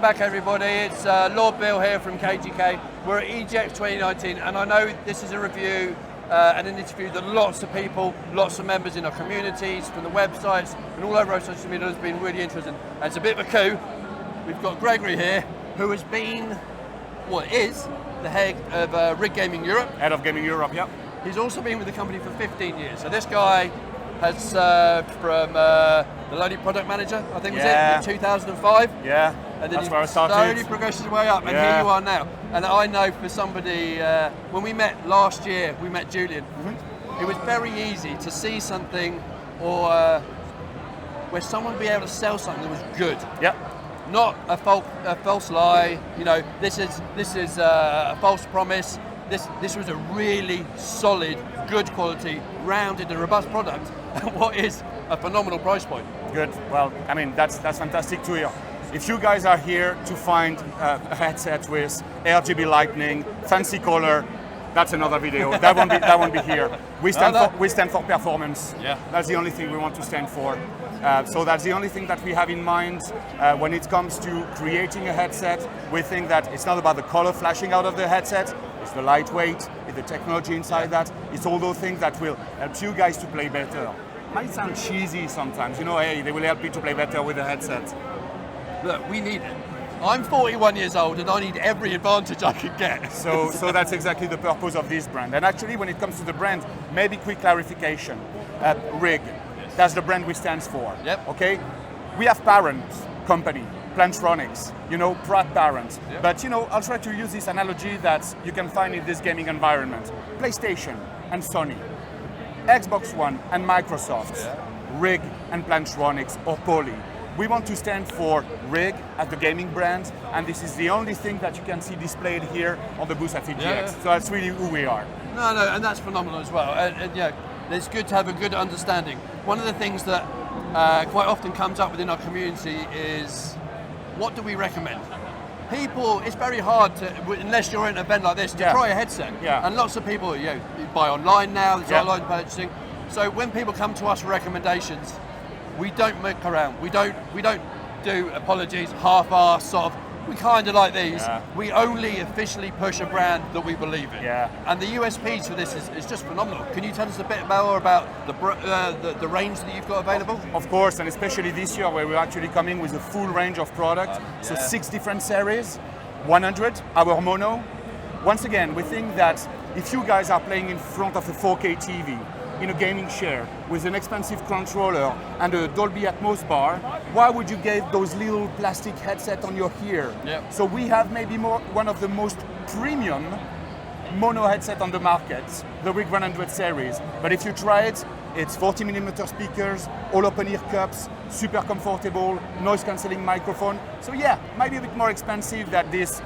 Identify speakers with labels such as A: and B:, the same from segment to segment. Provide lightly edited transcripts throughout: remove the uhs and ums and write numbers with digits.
A: back, everybody. It's LordBill here from KGK. We're at EGX 2019, and I know this is a review and an interview that lots of people, lots of members in our communities, from the websites, and all over our social media has been really interested. And it's a bit of a coup. We've got Gregory here, who has been, is the head of Rig Gaming Europe.
B: Head of Gaming Europe, yeah.
A: He's also been with the company for 15 years. So this guy has served from the Loaded Product Manager, I think was it, in 2005.
B: Yeah,
A: and then
B: that's where I started.
A: Slowly progressed his way up, and here you are now. And I know for somebody, when we met last year, we met Julian. It was very easy to see something or where someone would be able to sell something that was good.
B: Yeah.
A: Not a false lie. You know, this is a false promise. This was a really solid, good quality, rounded and robust product at what is a phenomenal price point.
B: Good. Well, I mean, that's fantastic to hear. If you guys are here to find a headset with RGB lighting, fancy color, that's another video. That won't be here. We stand for performance.
A: Yeah.
B: That's the only thing we want to stand for. So that's the only thing that we have in mind when it comes to creating a headset. We think that it's not about the color flashing out of the headset. It's the lightweight, it's the technology inside that. It's all those things that will help you guys to play better. Might sound cheesy sometimes, you know, hey, they will help you to play better with a headset.
A: Look, we need it. I'm 41 years old and I need every advantage I can get.
B: So that's exactly the purpose of this brand. And actually, when it comes to the brand, maybe quick clarification. Rig, that's the brand we stand for.
A: Yep.
B: Okay? We have parent company, Plantronics, you know, proud parents.
A: Yep.
B: But you know, I'll try to use this analogy that you can find in this gaming environment. PlayStation and Sony, Xbox One and Microsoft, Rig and Plantronics or Poly. We want to stand for Rig as the gaming brand, and this is the only thing that you can see displayed here on the booth at EGX.
A: Yeah.
B: So that's really who we are.
A: No, and that's phenomenal as well. And yeah, it's good to have a good understanding. One of the things that quite often comes up within our community is, what do we recommend? People, it's very hard to, unless you're at an event like this, to try a headset.
B: Yeah.
A: And lots of people, you buy online now, there's online purchasing. So when people come to us for recommendations, we don't muck around. We don't do apologies, half-assed sort of. We kind of like these.
B: Yeah.
A: We only officially push a brand that we believe in.
B: Yeah.
A: And the USPs for this is just phenomenal. Can you tell us a bit more about the range that you've got available?
B: Of course, and especially this year where we're actually coming with a full range of products. So 6 different series, 100, our mono. Once again, we think that if you guys are playing in front of a 4K TV, in a gaming chair with an expensive controller and a Dolby Atmos bar, why would you get those little plastic headset on your ear?
A: Yep.
B: So we have maybe one of the most premium mono headset on the market, the Rig 100 series. But if you try it, it's 40mm speakers, all open ear cups, super comfortable, noise cancelling microphone. So yeah, might be a bit more expensive than this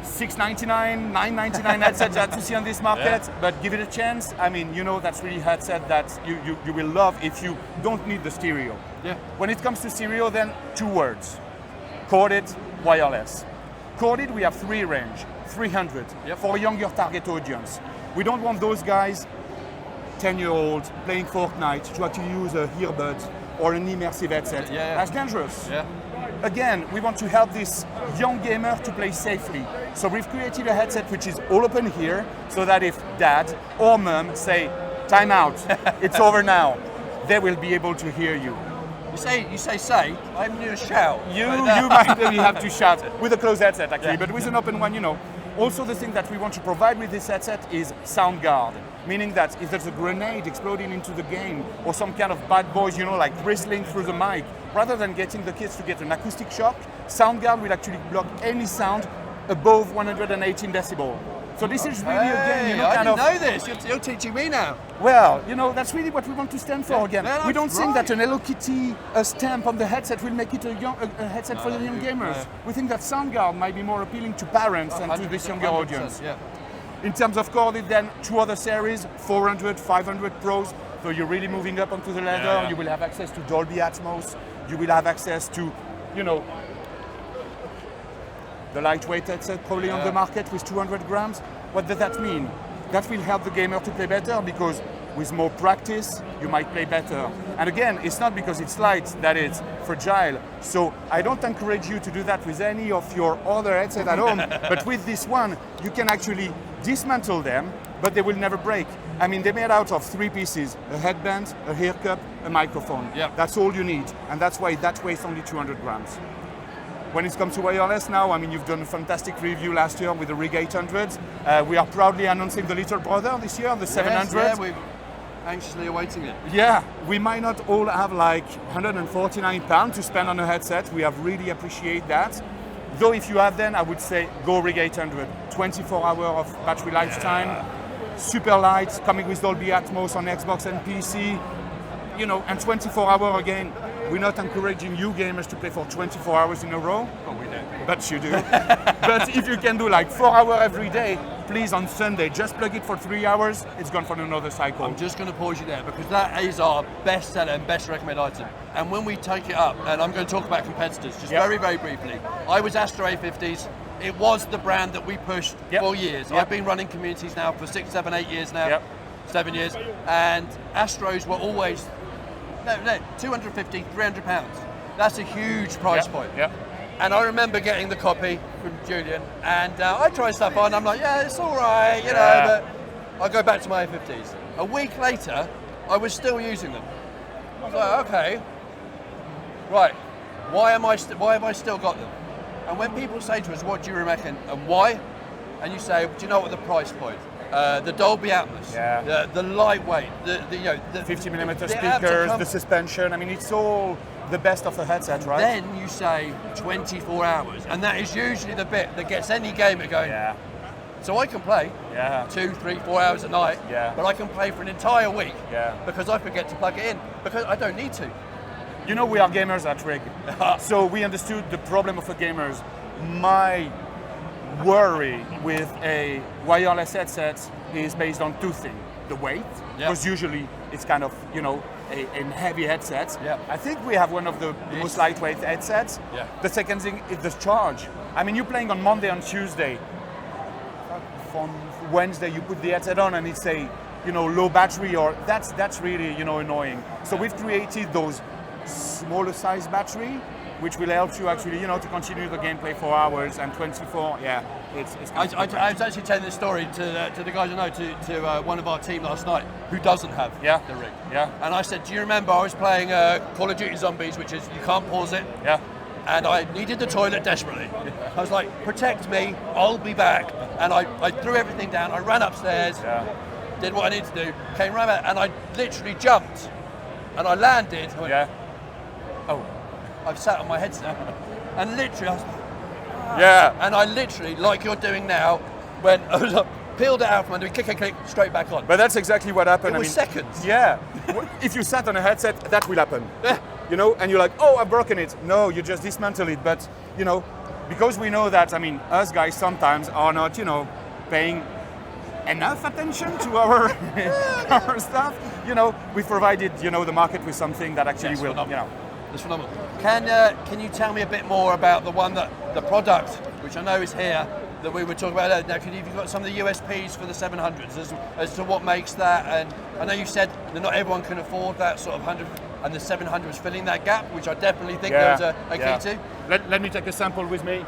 B: $699, $999 headset that you see on this market, but give it a chance. I mean, you know, that's really a headset that you will love if you don't need the stereo.
A: Yeah.
B: When it comes to stereo, then 2 words: corded, wireless. Corded, we have 3 range, 300 for a younger target audience. We don't want those guys, 10-year-olds playing Fortnite, to actually use a earbud or an immersive headset. That's dangerous.
A: Yeah.
B: Again, we want to help this young gamer to play safely. So we've created a headset which is all open here, so that if dad or mom say, time out, it's over now, they will be able to hear you.
A: You say, I'm going to shout.
B: You might really have to shout with a closed headset actually, but with an open one, you know. Also, the thing that we want to provide with this headset is sound guard, meaning that if there's a grenade exploding into the game or some kind of bad boys, you know, like whistling through the mic, rather than getting the kids to get an acoustic shock, sound guard will actually block any sound above 118 decibel. So this is really, again, you know,
A: I didn't know this. You're teaching me now.
B: Well, you know, that's really what we want to stand for again.
A: Yeah,
B: we don't think that an Hello Kitty stamp on the headset will make it a headset for the young gamers. No. We think that SoundGuard might be more appealing to parents and to this younger audience.
A: Yeah.
B: In terms of corded, then 2 other series, 400, 500 Pros. So you're really moving up onto the ladder. Yeah. You will have access to Dolby Atmos. You will have access to, you know, the lightweight headset probably on the market with 200 grams. What does that mean? That will help the gamer to play better because with more practice, you might play better. And again, it's not because it's light that it's fragile. So I don't encourage you to do that with any of your other headsets at home, but with this one, you can actually dismantle them, but they will never break. I mean, they're made out of 3 pieces, a headband, a ear cup, a microphone.
A: Yep.
B: That's all you need, and that's why that weighs only 200 grams. When it comes to wireless now, I mean, you've done a fantastic review last year with the Rig 800. We are proudly announcing the little brother this year, the 700.
A: Yes, yeah, we're anxiously awaiting it.
B: Yeah, we might not all have like £149 to spend on a headset. We have really appreciate that. Though if you have then, I would say go Rig 800. 24 hours of battery lifetime, super light, coming with Dolby Atmos on Xbox and PC. You know, and 24 hours again. We're not encouraging you gamers to play for 24 hours in a row.
A: Oh, we do.
B: But you do. But if you can do like 4 hours every day, please on Sunday, just plug it for 3 hours, it's gone for another cycle.
A: I'm just going to pause you there because that is our best seller and best recommended item. And when we take it up, and I'm going to talk about competitors just very, very briefly. I was Astro A50s. It was the brand that we pushed for years. I've been running communities now for 6, 7, 8 years now. 7 years. And Astros were always, no, 250, 300 pounds. That's a huge price point. And I remember getting the copy from Julian, and I tried stuff on. I'm like, yeah, it's all right, you know. But I go back to my A50s. A week later, I was still using them. I was like, okay, right. Why have I still got them? And when people say to us, what do you reckon and why? And you say, do you know what the price point? The Dolby Atmos, the lightweight, the
B: 50mm speakers, the suspension. I mean, it's all the best of the headset, right?
A: Then you say 24 hours, and that is usually the bit that gets any gamer going. So I can play 2, 3, 4 hours a night, but I can play for an entire week because I forget to plug it in because I don't need to.
B: You know, we are gamers at Rig, so we understood the problem of the gamers. My worry with a wireless headset is based on 2 things. The weight, because usually it's kind of, you know, a heavy headset. I think we have one of the most lightweight headsets. The second thing is the charge. I mean, you're playing on Monday and Tuesday. On Wednesday, you put the headset on and it's a, you know, low battery, or that's really, you know, annoying. So we've created those smaller size battery, which will help you actually, you know, to continue the gameplay for hours, and 24, it's
A: I was actually telling this story to the guys I know, to one of our team last night who doesn't have the Rig. And I said, do you remember I was playing Call of Duty Zombies, which is, you can't pause it. And I needed the toilet desperately. I was like, protect me, I'll be back. And I threw everything down, I ran upstairs, did what I needed to do, came right back, and I literally jumped. And I landed, I went, oh, I've sat on my headset. And literally, I was like, and I literally, like you're doing now, went, peeled it out from under me, click, straight back on.
B: But that's exactly what happened.
A: It was seconds.
B: If you sat on a headset, that will happen. You know, and you're like, oh, I've broken it. No, you just dismantle it. But, you know, because we know that, I mean, us guys sometimes are not, you know, paying enough attention to our our stuff. You know, we've provided, you know, the market with something that actually will, you know.
A: It's phenomenal. Can you tell me a bit more about the product, which I know is here, that we were talking about earlier? Now, have you got some of the USPs for the 700s as to what makes that? And I know you said that not everyone can afford that sort of 100, and the 700 is filling that gap, which I definitely think there was a key to.
B: Let me take a sample with me.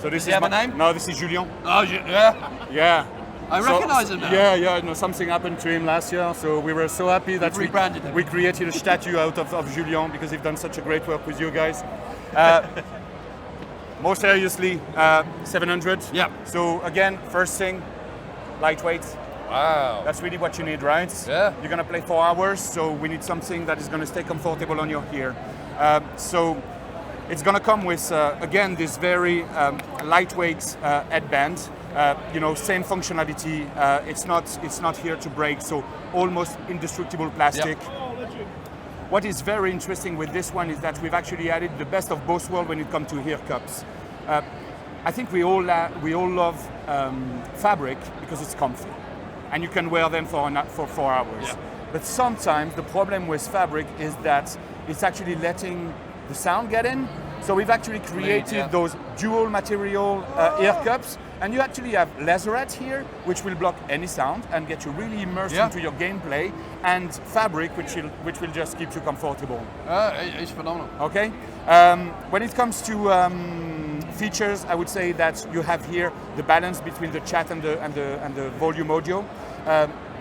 B: So this
A: Does he have a name?
B: No, this is Julien.
A: Oh, yeah. I recognise him now.
B: Yeah. No, something happened to him last year, so we were so happy that
A: rebranded him.
B: We created a statue out of Julien because he's done such a great work with you guys. More seriously, 700. So again, first thing, lightweight.
A: Wow.
B: That's really what you need, right? You're gonna play 4 hours, so we need something that is gonna stay comfortable on your ear. So it's gonna come with, again, this very lightweight headband. You know, same functionality. It's not here to break, so almost indestructible plastic. What is very interesting with this one is that we've actually added the best of both worlds when it comes to ear cups. I think we all love fabric because it's comfy, and you can wear them for 4 hours. But sometimes the problem with fabric is that it's actually letting the sound get in, So we've actually created those dual material ear cups, and you actually have leatherette here, which will block any sound and get you really immersed into your gameplay, and fabric, which will just keep you comfortable.
A: It's phenomenal.
B: Okay. When it comes to features, I would say that you have here the balance between the chat and the volume audio,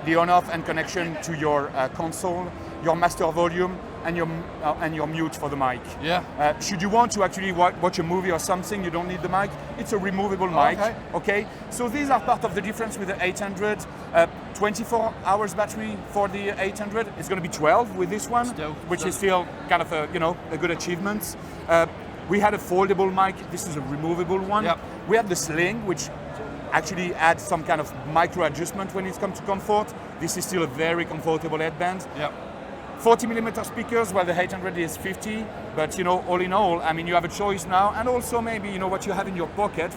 B: the on-off and connection to your console, your master volume, and your mute for the mic.
A: Yeah.
B: Should you want to actually watch a movie or something, you don't need the mic. It's a removable mic. Okay. So these are part of the difference with the 800. 24 hours battery for the 800. It's going to be 12 with this one, which is still kind of a good achievement. We had a foldable mic. This is a removable one.
A: Yep.
B: We have the sling, which actually adds some kind of micro adjustment when it comes to comfort. This is still a very comfortable headband.
A: Yep.
B: 40mm speakers, while the 800 is 50, but all in all, I mean, you have a choice now, and also maybe what you have in your pocket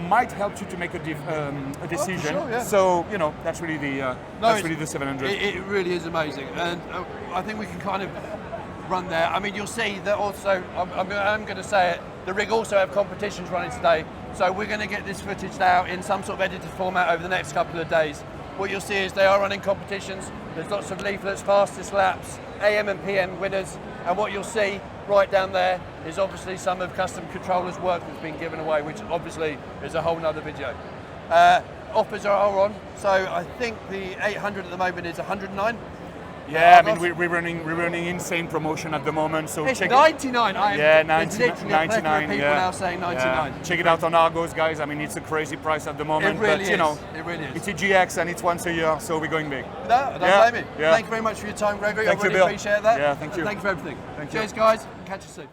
B: might help you to make a decision.
A: Oh, for sure, yeah.
B: So that's really the 700.
A: It really is amazing, and I think we can kind of run there. I mean, you'll see that also. I'm going to say it. The rig also have competitions running today, so we're going to get this footage out in some sort of edited format over the next couple of days. What you'll see is they are running competitions. There's lots of leaflets, fastest laps, AM and PM winners, and what you'll see right down there is obviously some of Custom Controller's work that's been given away, which obviously is a whole nother video. Offers are on, so I think the 800 at the moment is 109.
B: Yeah, I mean we're running insane promotion at the moment. So
A: it's
B: check
A: 99.
B: There's
A: literally 99. People now saying 99.
B: Yeah. Check it out on Argos, guys. I mean it's a crazy price at the moment.
A: It really
B: but,
A: is. It really is.
B: It's a GX and it's once a year, so we're going big.
A: No, don't blame me.
B: Yeah.
A: Thank you very much for your time, Gregory.
B: Thank
A: I
B: you,
A: really
B: Bill.
A: appreciate that.
B: Yeah, thank you.
A: And thank you for everything.
B: Thank you.
A: Cheers, guys. Catch you soon.